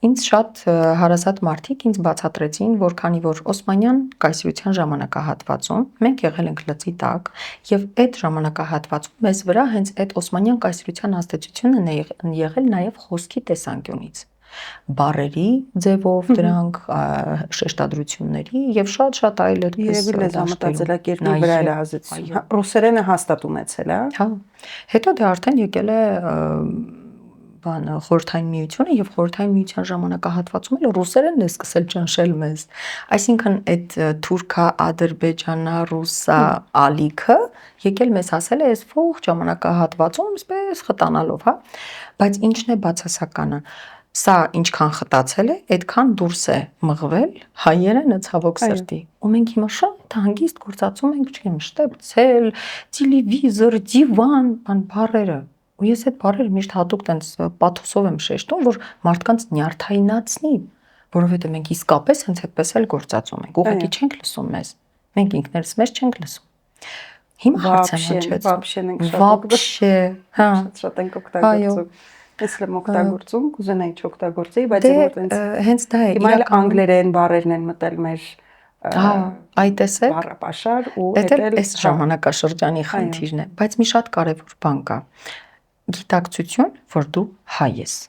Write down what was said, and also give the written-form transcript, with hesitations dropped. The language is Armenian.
Ինձ շատ հարազատ մարդիկ ինձ բացատրեցին, որ քանի որ Օսմանյան կայսրության ժամանակահատվածում մենք եղել ենք լծի տակ եւ այդ ժամանակահատվածում մեզ վրա հենց այդ Օսմանյան կայսրության ազդեցությունն է եղել նաեւ խոսքի տեսանկյունից, բառերի ձևով դրանք շեշտադրությունների եւ շատ այլ այդպես լեզվամտածելակերպի վրա էր ազդեցություն։ Ռուսերենը հաստատ ունեցել է, հա։ Հետո դա արդեն եկել է Խորհրդային Միությունը եւ Խորհրդային Միության ժամանակահատվածում էլ ռուսերենն է սկսել ճնշել մեզ։ Այսինքն այդ թուրքա, ադրբեջանա, ռուսա ալիքը եկել մեզ հասել է այս ողջ ժամանակահատվածում, այսպես խտանալով, հա։ Բայց ինչն է բացասականը։ Սա ինչքան խտացել է, այդքան դուրս է մղվել հայերենը ցավոք սրտի։ Ու մենք հիմա շատ հանգիստ գործածում ենք, չգիտեմ, շտեպցել, տելևիզոր, դիվան, բան բառերը։ Ու ես այդ բառերը միշտ հատուկ տենց պաթոսով եմ շեշտում, որ մարդկանց նյարդայնացնի, որովհետև մենք իսկապես հենց այդպես էլ գործածում ենք։ Ուղղակի չենք լսում մեզ։ Մենք ինքներս մեզ չենք լսում։ Հիմա հարց եմ հնչեցնում։ Вообще, հա, շատ ենք օգտագործում։ Ես եմ օգտագործում, կուզենայի չօգտագործեի, բայց հենց դա է։ Հիմա էլ անգլերեն բառերն են մտել մեր այ տեսեք, բառապաշար ու դա այս ժամանակաշրջանի խնդիրն է, բայց մի շատ կարևոր բան կա։ Գիտակցություն, որ դու հայ ես։